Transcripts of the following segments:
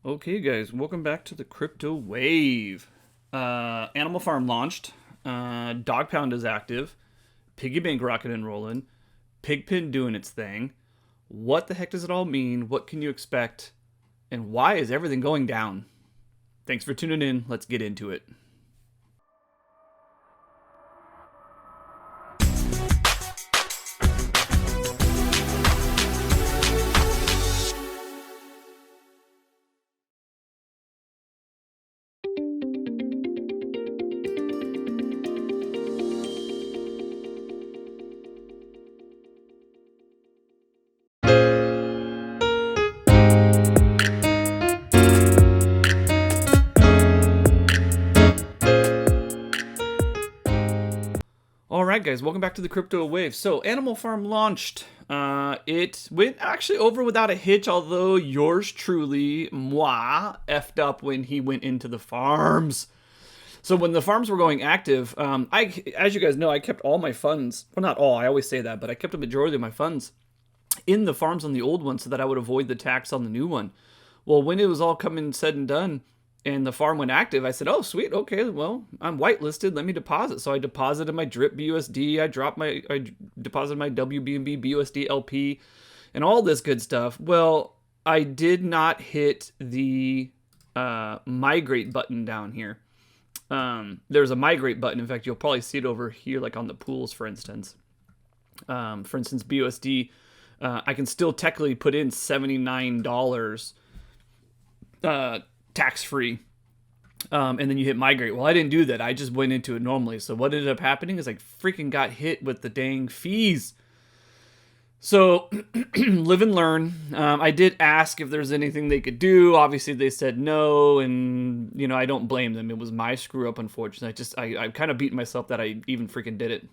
Okay, guys, welcome back to the crypto wave. Animal Farm launched. Dog Pound is active. Piggy Bank rocking and rolling. Pigpen doing its thing. What the heck does it all mean? What can you expect? And why is everything going down? Thanks for tuning in. Let's get into it. All right, guys, welcome back to the crypto wave. So, Animal Farm launched. It went actually over without a hitch, although yours truly, moi, effed up when he went into the farms. So when the farms were going active, as you guys know, I kept all my funds. Well, not all. I always say that, but I kept a majority of my funds in the farms on the old one so that I would avoid the tax on the new one. Well, when it was all coming said and done, and the farm went active, I said, "Oh, sweet, okay. Well, I'm whitelisted. Let me deposit." So I deposited my drip BUSD. I deposited my WBNB BUSD LP, and all this good stuff. Well, I did not hit the migrate button down here. There's a migrate button. In fact, you'll probably see it over here, like on the pools, for instance. BUSD, I can still technically put in $79 tax-free. And then you hit migrate. Well, I didn't do that. I just went into it normally. So what ended up happening is I freaking got hit with the dang fees. So, live and learn. I did ask if there's anything they could do. Obviously, they said no, and I don't blame them. It was my screw up, unfortunately. I kind of beat myself that I even freaking did it.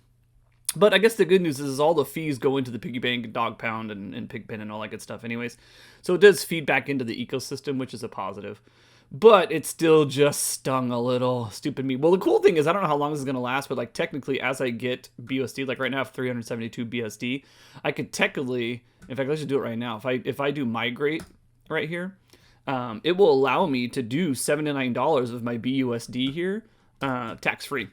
But I guess the good news is all the fees go into the piggy bank, dog pound, and pigpen, and all that good stuff, anyways. So it does feed back into the ecosystem, which is a positive. But it still just stung a little. Stupid me. Well, the cool thing is, I don't know how long this is going to last, but technically, as I get BUSD, like right now I have 372 BSD, I could technically, in fact, let's just do it right now. If I do migrate right here, it will allow me to do $79 of my BUSD here, tax-free.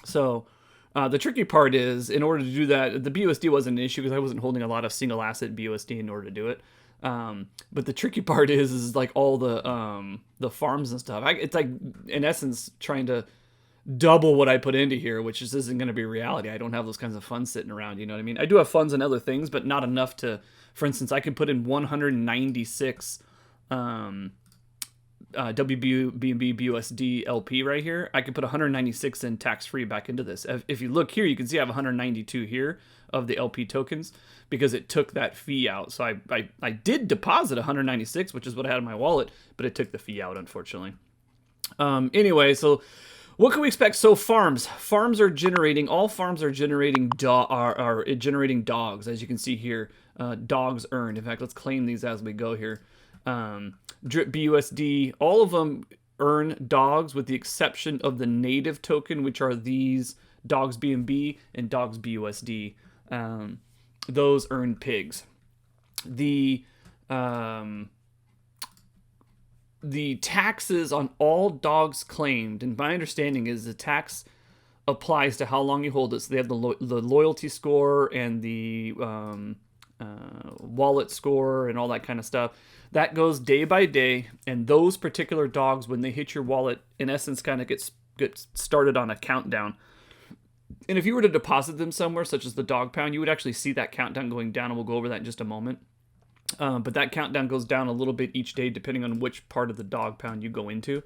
So the tricky part is, in order to do that, the BUSD wasn't an issue because I wasn't holding a lot of single asset BUSD in order to do it. But the tricky part is like all the farms and stuff. It's like, in essence, trying to double what I put into here, which just isn't going to be reality. I don't have those kinds of funds sitting around, you know what I mean? I do have funds in other things, but not enough to, for instance, I could put in 196 WBNB BUSD LP right here. I could put 196 in tax-free back into this. If you look here, you can see I have 192 here of the LP tokens because it took that fee out. So I did deposit 196, which is what I had in my wallet, but it took the fee out, unfortunately. Anyway, so what can we expect? So farms are generating, all farms are generating generating dogs, as you can see here. Dogs earned. In fact, let's claim these as we go here. Drip BUSD, all of them earn dogs with the exception of the native token, which are these dogs BNB and dogs BUSD. Those earn pigs. The taxes on all dogs claimed, and my understanding is the tax applies to how long you hold it. So they have the loyalty score and the wallet score and all that kind of stuff. That goes day by day, and those particular dogs, when they hit your wallet, in essence, kind of get started on a countdown. And if you were to deposit them somewhere, such as the dog pound, you would actually see that countdown going down, and we'll go over that in just a moment. But that countdown goes down a little bit each day, depending on which part of the dog pound you go into.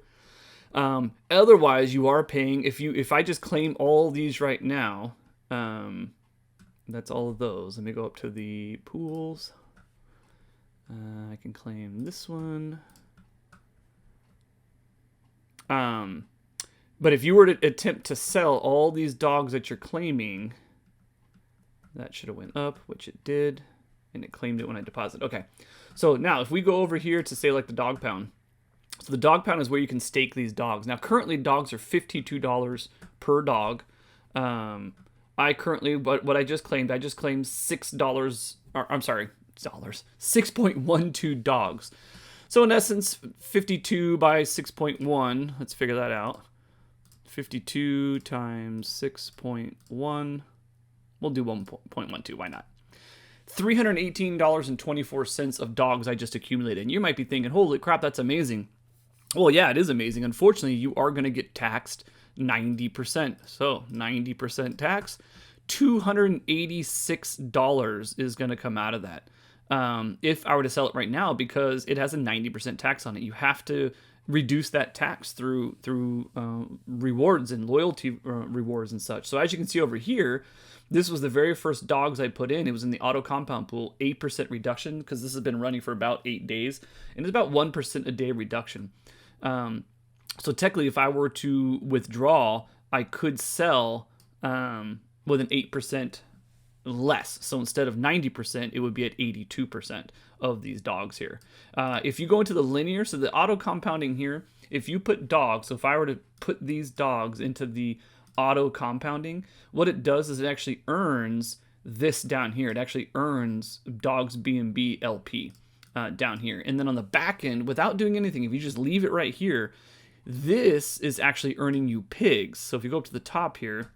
Otherwise, you are paying, if I just claim all these right now, that's all of those. Let me go up to the pools. I can claim this one. But if you were to attempt to sell all these dogs that you're claiming, that should have went up, which it did, and it claimed it when I deposited. Okay, so now if we go over here to say like the dog pound, so the dog pound is where you can stake these dogs. Now currently dogs are $52 per dog. I currently, what I just claimed $6, or I'm sorry, dollars, 6.12 dogs. So in essence, 52 by 6.1, let's figure that out. 52 times 6.1, we'll do 1.12, why not? $318.24 of dogs I just accumulated. And you might be thinking, holy crap, that's amazing. Well, yeah, it is amazing. Unfortunately, you are going to get taxed 90%. So 90% tax, $286 is going to come out of that. If I were to sell it right now, because it has a 90% tax on it, you have to reduce that tax through rewards and loyalty rewards and such. So as you can see over here, this was the very first dogs I put in. It was in the auto compound pool, 8% reduction, because this has been running for about 8 days, and it's about 1% a day reduction. So technically, if I were to withdraw, I could sell with an 8% less. So instead of 90%, it would be at 82% of these dogs here. If you go into the linear, so the auto compounding here, if you put dogs, so if I were to put these dogs into the auto compounding, what it does is it actually earns this down here. It actually earns dogs B&B LP down here. And then on the back end, without doing anything, if you just leave it right here, this is actually earning you pigs. So if you go up to the top here,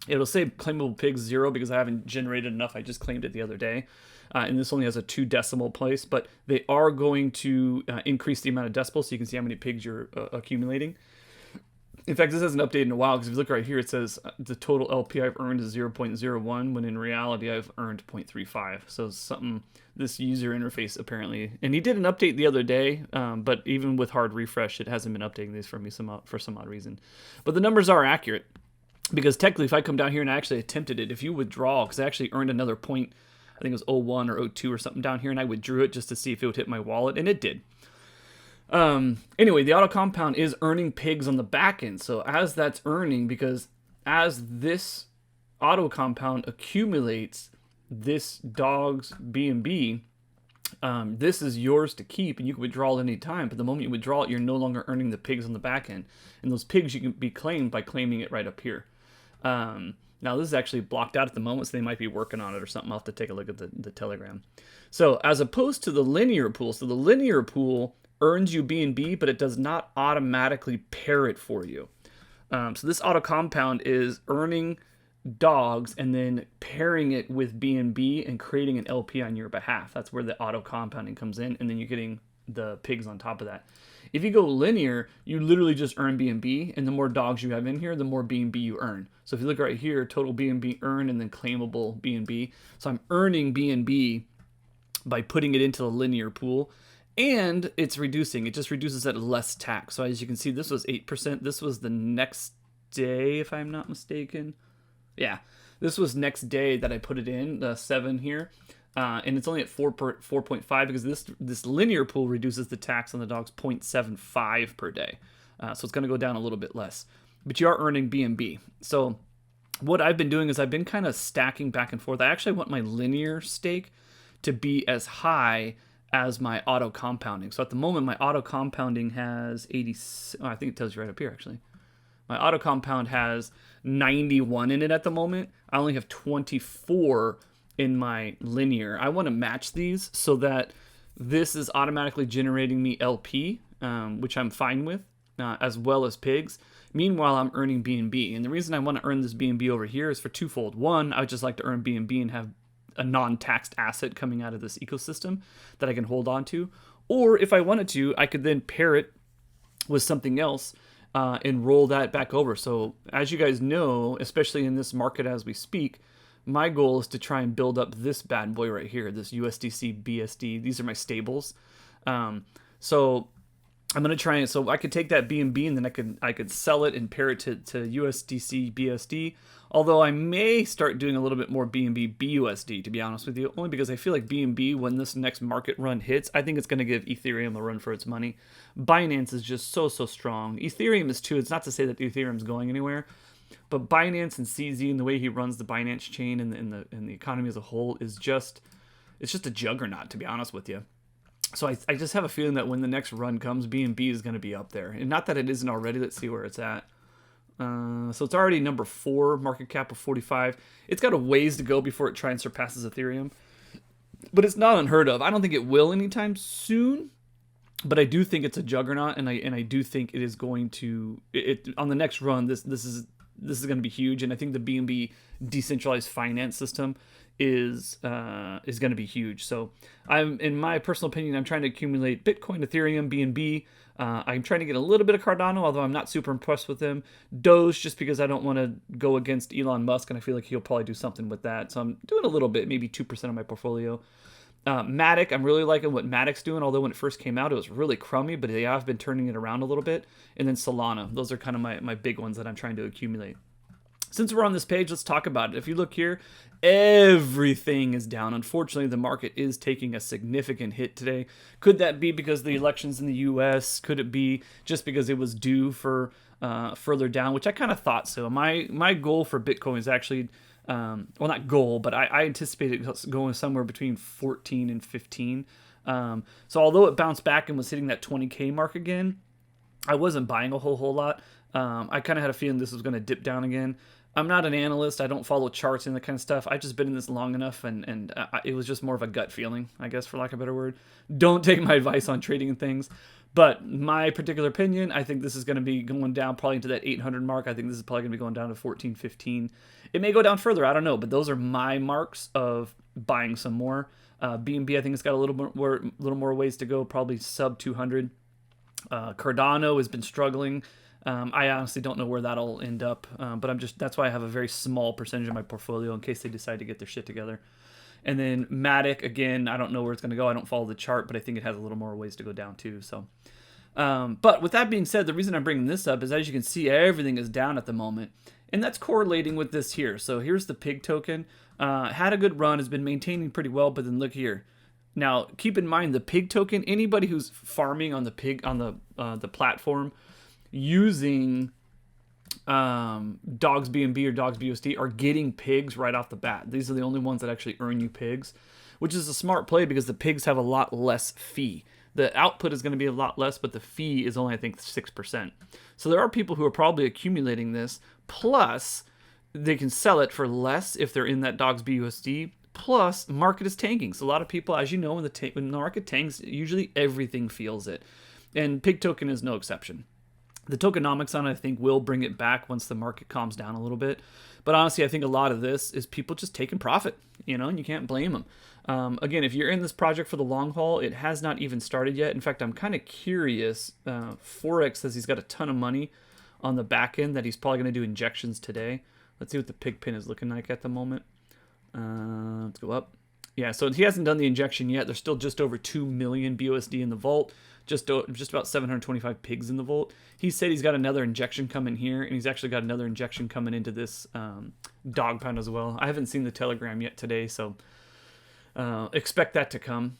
it'll say claimable pigs 0 because I haven't generated enough. I just claimed it the other day. And this only has a 2 decimal place, but they are going to increase the amount of decibels so you can see how many pigs you're accumulating. In fact, this hasn't updated in a while because if you look right here, it says the total LP I've earned is 0.01, when in reality I've earned 0.35. So something, this user interface apparently, and he did an update the other day, but even with hard refresh, it hasn't been updating these for me for some odd reason. But the numbers are accurate because technically if I come down here and I actually attempted it, if you withdraw, because I actually earned another point, I think it was 01 or 02 or something down here, and I withdrew it just to see if it would hit my wallet, and it did. Anyway, the auto compound is earning pigs on the back end. So as that's earning, because as this auto compound accumulates this dog's B&B, this is yours to keep and you can withdraw at any time. But the moment you withdraw it, you're no longer earning the pigs on the back end. And those pigs you can be claimed by claiming it right up here. Now this is actually blocked out at the moment, so they might be working on it or something. I'll have to take a look at the Telegram. So as opposed to the linear pool, so the linear pool earns you B&B, but it does not automatically pair it for you. So this auto compound is earning dogs and then pairing it with B&B and creating an LP on your behalf. That's where the auto compounding comes in, and then you're getting the pigs on top of that. If you go linear, you literally just earn B&B, and the more dogs you have in here, the more B&B you earn. So if you look right here, total B&B earned and then claimable B&B. So I'm earning B&B by putting it into the linear pool. And it's reducing. It just reduces at less tax. So as you can see, this was 8%. This was the next day, if I'm not mistaken. Yeah, this was next day that I put it in, the 7 here. And it's only at 4.5 because this linear pool reduces the tax on the dogs 0.75 per day. So it's going to go down a little bit less. But you are earning B&B. So what I've been doing is I've been kind of stacking back and forth. I actually want my linear stake to be as high as my auto compounding. So at the moment, my auto compounding has 80. Oh, I think it tells you right up here, actually. My auto compound has 91 in it at the moment. I only have 24 in my linear. I want to match these so that this is automatically generating me LP, which I'm fine with, as well as pigs. Meanwhile, I'm earning B&B. And the reason I want to earn this B&B over here is for twofold. One, I would just like to earn B&B and have a non-taxed asset coming out of this ecosystem that I can hold on to. Or if I wanted to, I could then pair it with something else and roll that back over. So as you guys know, especially in this market as we speak, my goal is to try and build up this bad boy right here, this USDC BSD. These are my stables. So I'm going to try and, so I could take that B&B and then I could sell it and pair it to USDC BSD. Although I may start doing a little bit more B&B BUSD, to be honest with you, only because I feel like B&B, when this next market run hits, I think it's going to give Ethereum a run for its money. Binance is just so strong. Ethereum is too. It's not to say that Ethereum's going anywhere, but Binance and CZ and the way he runs the Binance chain and the economy as a whole is just, it's just a juggernaut, to be honest with you. So I just have a feeling that when the next run comes, B&B is going to be up there. And not that it isn't already. Let's see where it's at. So it's already number 4, market cap of 45. It's got a ways to go before it tries and surpasses Ethereum. But it's not unheard of. I don't think it will anytime soon. But I do think it's a juggernaut, and I do think it is going to on the next run. This is going to be huge, and I think the BNB decentralized finance system is going to be huge. So in my personal opinion, I'm trying to accumulate Bitcoin, Ethereum, BNB. I'm trying to get a little bit of Cardano, although I'm not super impressed with him. Doge, just because I don't want to go against Elon Musk, and I feel like he'll probably do something with that. So I'm doing a little bit, maybe 2% of my portfolio. Matic, I'm really liking what Matic's doing, although when it first came out, it was really crummy, but they have been turning it around a little bit. And then Solana. Those are kind of my big ones that I'm trying to accumulate. Since we're on this page, let's talk about it. If you look here, everything is down. Unfortunately, the market is taking a significant hit today. Could that be because of the elections in the U.S.? Could it be just because it was due for further down, which I kind of thought so. My goal for Bitcoin is actually... well, not goal, but I anticipate it going somewhere between 14 and 15. So although it bounced back and was hitting that 20K mark again, I wasn't buying a whole lot. I kind of had a feeling this was going to dip down again. I'm not an analyst. I don't follow charts and that kind of stuff. I've just been in this long enough, and it was just more of a gut feeling, I guess, for lack of a better word. Don't take my advice on trading and things. But my particular opinion, I think this is going to be going down probably to that 800 mark. I think this is probably going to be going down to 14, 15. It may go down further. I don't know. But those are my marks of buying some more. BNB, I think it's got a little more ways to go, probably sub 200. Cardano has been struggling. I honestly don't know where that'll end up. But that's why I have a very small percentage of my portfolio in case they decide to get their shit together. And then Matic, again, I don't know where it's going to go. I don't follow the chart, but I think it has a little more ways to go down too. So, but with that being said, the reason I'm bringing this up is, as you can see, everything is down at the moment. And that's correlating with this here. So here's the PIG token. Had a good run, has been maintaining pretty well, but then look here. Now, keep in mind the PIG token, anybody who's farming on the PIG, on the platform using Dogs BNB or Dogs BUSD are getting pigs right off the bat. These are the only ones that actually earn you pigs, which is a smart play because the pigs have a lot less fee. The output is going to be a lot less, but the fee is only, I think, 6%. So there are people who are probably accumulating this, plus they can sell it for less if they're in that Dogs BUSD, plus market is tanking. So a lot of people, as you know, when the market tanks, usually everything feels it. And pig token is no exception. The tokenomics on it, I think, will bring it back once the market calms down a little bit. But honestly, I think a lot of this is people just taking profit, and you can't blame them. Again, if you're in this project for the long haul, it has not even started yet. In fact, I'm kind of curious. Forex says he's got a ton of money on the back end that he's probably going to do injections today. Let's see what the pig pin is looking like at the moment. Let's go up. Yeah, so he hasn't done the injection yet. There's still just over 2 million BUSD in the vault, just about 725 pigs in the vault. He said he's got another injection coming here, and he's actually got another injection coming into this dog pound as well. I haven't seen the telegram yet today, so expect that to come.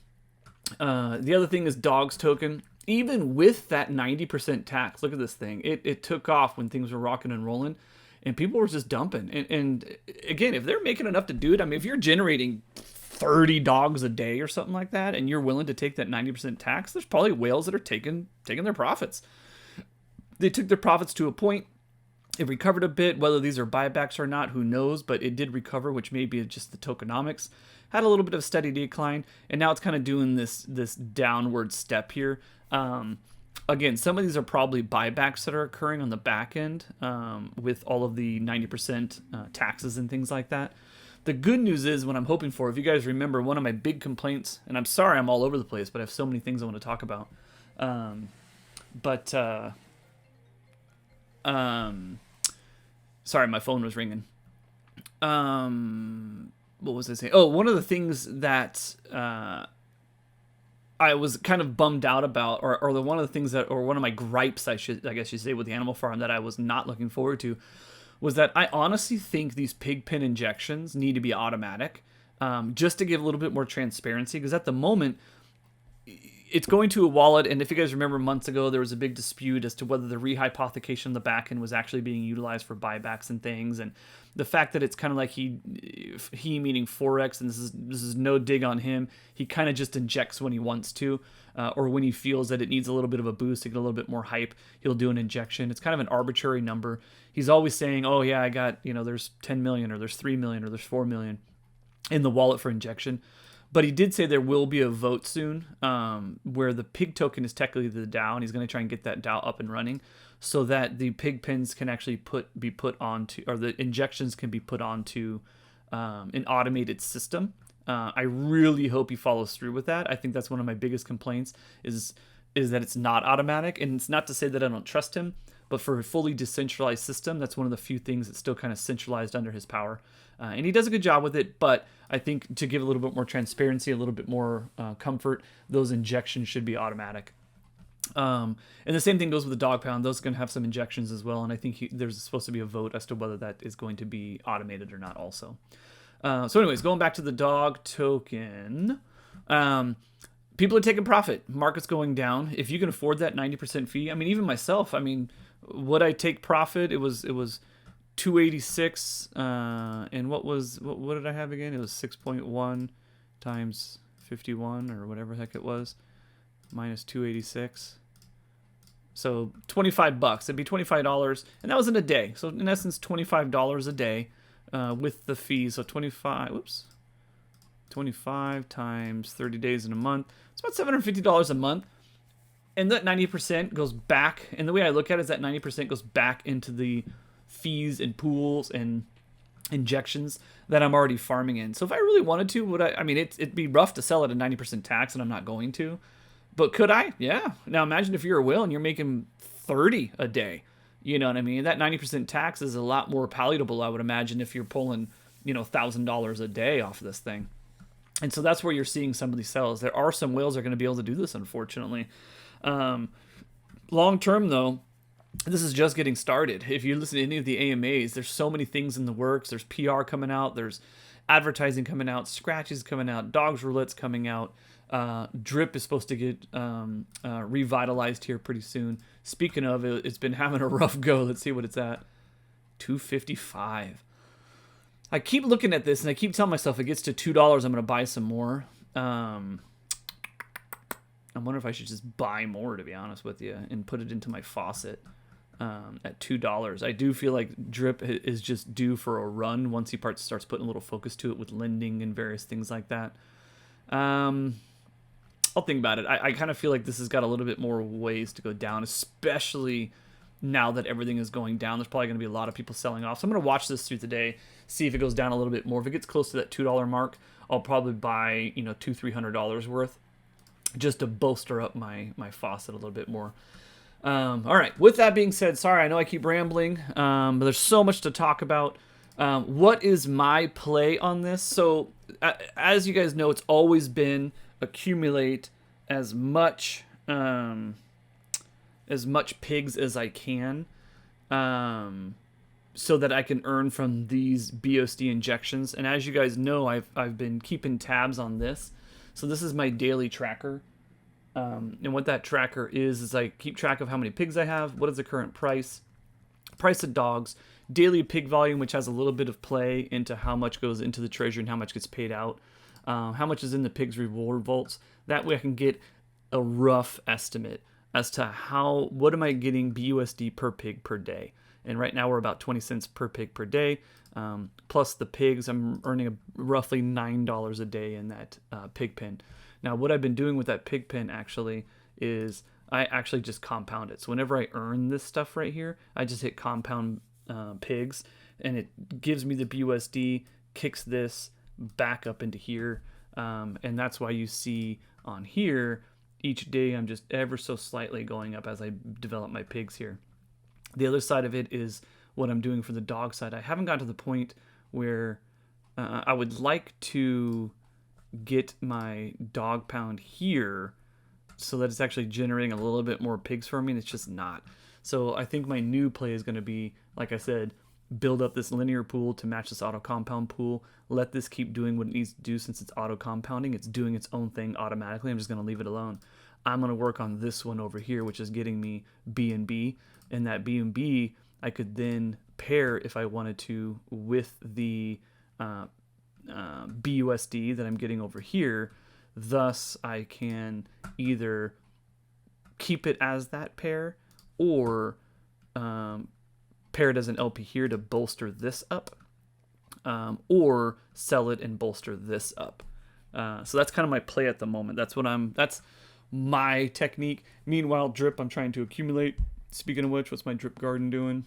The other thing is Dogs token. Even with that 90% tax, look at this thing. It took off when things were rocking and rolling, and people were just dumping. And again, if they're making enough to do it, I mean, if you're generating 30 dogs a day or something like that, and you're willing to take that 90% tax, there's probably whales that are taking their profits. They took their profits to a point. It recovered a bit. Whether these are buybacks or not, who knows? But it did recover, which may be just the tokenomics. Had a little bit of steady decline, and now it's kind of doing this downward step here. Again, some of these are probably buybacks that are occurring on the back end with all of the 90% taxes and things like that. The good news is, what I'm hoping for, if you guys remember, one of my big complaints, and I'm sorry I'm all over the place, but I have so many things I want to talk about. Sorry, my phone was ringing. What was I saying? Oh, one of the things that I was kind of bummed out about, or one of the things that, or one of my gripes, I guess you say, with the animal farm that I was not looking forward to, was that I honestly think these pig pen injections need to be automatic, just to give a little bit more transparency, because at the moment, it's going to a wallet, and if you guys remember months ago, there was a big dispute as to whether the rehypothecation on the back end was actually being utilized for buybacks and things, and the fact that it's kind of like he meaning Forex, and this is no dig on him, he kind of just injects when he wants to, or when he feels that it needs a little bit of a boost to get a little bit more hype, he'll do an injection. It's kind of an arbitrary number. He's always saying, oh yeah, I got, there's 10 million, or there's 3 million, or there's 4 million in the wallet for injection. But he did say there will be a vote soon, where the pig token is technically the DAO, and he's going to try and get that DAO up and running, so that the pig pens can actually be put onto, or the injections can be put onto an automated system. I really hope he follows through with that. I think that's one of my biggest complaints is that it's not automatic, and it's not to say that I don't trust him, but for a fully decentralized system, that's one of the few things that's still kind of centralized under his power. And he does a good job with it, but I think to give a little bit more transparency, a little bit more comfort, those injections should be automatic. And the same thing goes with the dog pound. Those are going to have some injections as well, and I think there's supposed to be a vote as to whether that is going to be automated or not also. So anyways, going back to the dog token, people are taking profit. Market's going down. If you can afford that 90% fee, I mean, even myself, I mean, would I take profit? It was 286, and what did I have again? It was 6.1 times 51 or whatever the heck it was, minus 286. So $25. It'd be $25, and that was in a day. So in essence, $25 a day with the fees. So 25 times 30 days in a month. It's about $750 a month. And that 90% goes back, and the way I look at it is that 90% goes back into the fees and pools and injections that I'm already farming in. So if I really wanted to, would I mean, it'd be rough to sell at a 90% tax, and I'm not going to. But could I? Yeah. Now imagine if you're a whale and you're making 30 a day. You know what I mean? That 90% tax is a lot more palatable, I would imagine, if you're pulling, $1,000 a day off of this thing. And so that's where you're seeing some of these sales. There are some whales that are going to be able to do this, unfortunately. Long term, though, this is just getting started. If you listen to any of the AMAs, there's so many things in the works. There's PR coming out. There's advertising coming out. Scratches coming out. Dogs Roulette's coming out. Drip is supposed to get revitalized here pretty soon. Speaking of, it's been having a rough go. Let's see what it's at. 255. I keep looking at this, and I keep telling myself if it gets to $2, I'm going to buy some more. I wonder if I should just buy more, to be honest with you, and put it into my faucet at $2. I do feel like Drip is just due for a run once he starts putting a little focus to it with lending and various things like that. I'll think about it. I kind of feel like this has got a little bit more ways to go down, especially now that everything is going down. There's probably going to be a lot of people selling off. So I'm going to watch this through the day, see if it goes down a little bit more. If it gets close to that $2 mark, I'll probably buy, $200-$300 worth, just to bolster up my faucet a little bit more. All right. With that being said, sorry, I know I keep rambling, but there's so much to talk about. What is my play on this? So, as you guys know, it's always been accumulate as much pigs as I can, so that I can earn from these BOSD injections. And as you guys know, I've been keeping tabs on this. So this is my daily tracker. And what that tracker is I keep track of how many pigs I have, what is the current price of dogs, daily pig volume, which has a little bit of play into how much goes into the treasury and how much gets paid out, how much is in the pigs reward vaults. That way I can get a rough estimate as to what am I getting BUSD per pig per day. And right now we're about 20 cents per pig per day. Plus the pigs, I'm earning roughly $9 a day in that pig pen. Now, what I've been doing with that pig pen actually is I actually just compound it. So whenever I earn this stuff right here, I just hit compound pigs, and it gives me the BUSD, kicks this back up into here. And that's why you see on here, each day I'm just ever so slightly going up as I develop my pigs here. The other side of it is what I'm doing for the dog side. I haven't gotten to the point where I would like to get my dog pound here so that it's actually generating a little bit more pigs for me, and it's just not. So I think my new play is going to be, like I said, build up this linear pool to match this auto compound pool, let this keep doing what it needs to do. Since it's auto compounding, it's doing its own thing automatically. I'm just going to leave it alone. I'm going to work on this one over here, which is getting me B&B, and that B&B I could then pair, if I wanted to, with the BUSD that I'm getting over here. Thus, I can either keep it as that pair or pair it as an LP here to bolster this up, or sell it and bolster this up. So that's kind of my play at the moment. That's my technique. Meanwhile, drip, I'm trying to accumulate. Speaking of which, what's my drip garden doing?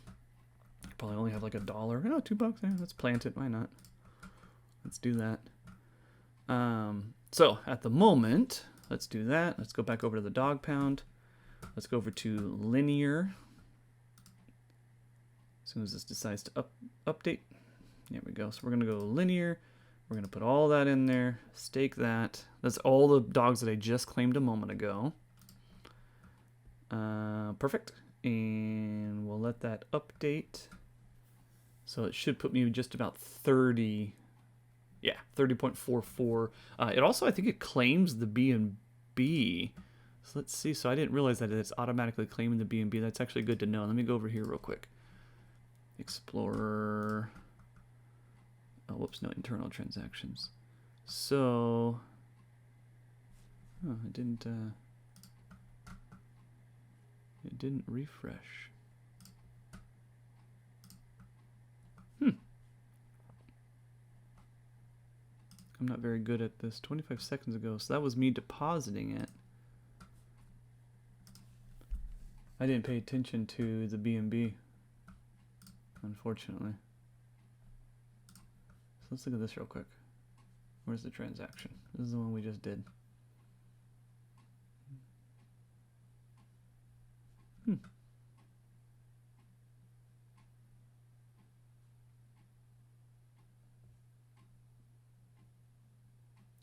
Probably only have like $1. Oh, $2. Yeah, let's plant it. Why not? Let's do that. So at the moment, let's do that. Let's go back over to the dog pound. Let's go over to linear. As soon as this decides to update. There we go. So we're going to go linear. We're going to put all that in there. Stake that. That's all the dogs that I just claimed a moment ago. Perfect. And we'll let that update. So it should put me just about 30. Yeah, 30.44. It also, I think it claims the B&B. So let's see. So I didn't realize that it's automatically claiming the B&B. That's actually good to know. Let me go over here real quick. Explorer. Oh, whoops, no internal transactions. So, it didn't refresh. I'm not very good at this. 25 seconds ago, so that was me depositing it. I didn't pay attention to the B&B, unfortunately. So let's look at this real quick. Where's the transaction? This is the one we just did.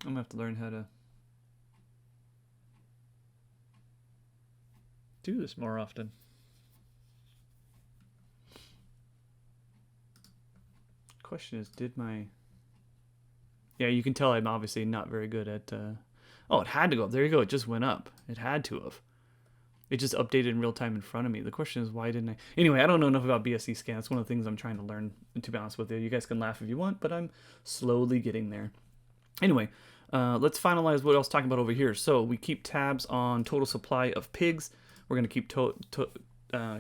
I'm gonna have to learn how to do this more often. Question is, did my... Yeah, you can tell I'm obviously not very good at... Oh, it had to go up. There you go. It just went up. It had to have. It just updated in real time in front of me. The question is, why didn't I... Anyway, I don't know enough about BSC scan. That's one of the things I'm trying to learn, to be honest with you. You guys can laugh if you want, but I'm slowly getting there. Anyway, let's finalize what I was talking about over here. So we keep tabs on total supply of pigs. We're going to keep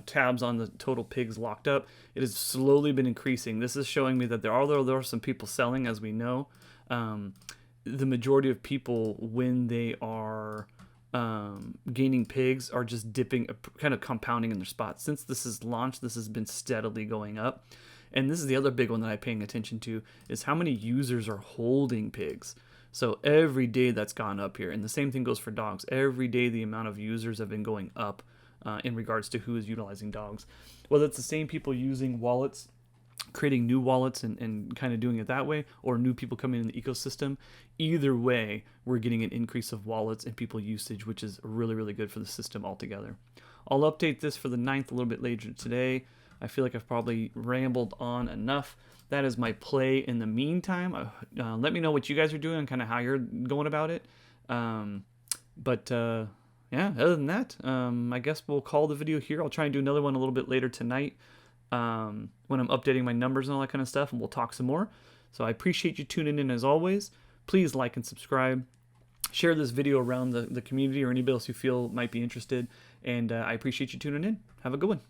tabs on the total pigs locked up. It has slowly been increasing. This is showing me that there are some people selling, as we know. The majority of people, when they are gaining pigs, are just dipping, kind of compounding in their spots. Since this is launched, this has been steadily going up. And this is the other big one that I'm paying attention to, is how many users are holding pigs. So every day that's gone up here. And the same thing goes for dogs. Every day the amount of users have been going up in regards to who is utilizing dogs. Whether it's the same people using wallets, creating new wallets and kind of doing it that way, or new people coming in the ecosystem, either way, we're getting an increase of wallets and people usage, which is really, really good for the system altogether. I'll update this for the 9th a little bit later today. I feel like I've probably rambled on enough. That is my play in the meantime. Let me know what you guys are doing and kind of how you're going about it. Yeah, other than that, I guess we'll call the video here. I'll try and do another one a little bit later tonight when I'm updating my numbers and all that kind of stuff, and we'll talk some more. So I appreciate you tuning in as always. Please like and subscribe. Share this video around the community or anybody else you feel might be interested. And I appreciate you tuning in. Have a good one.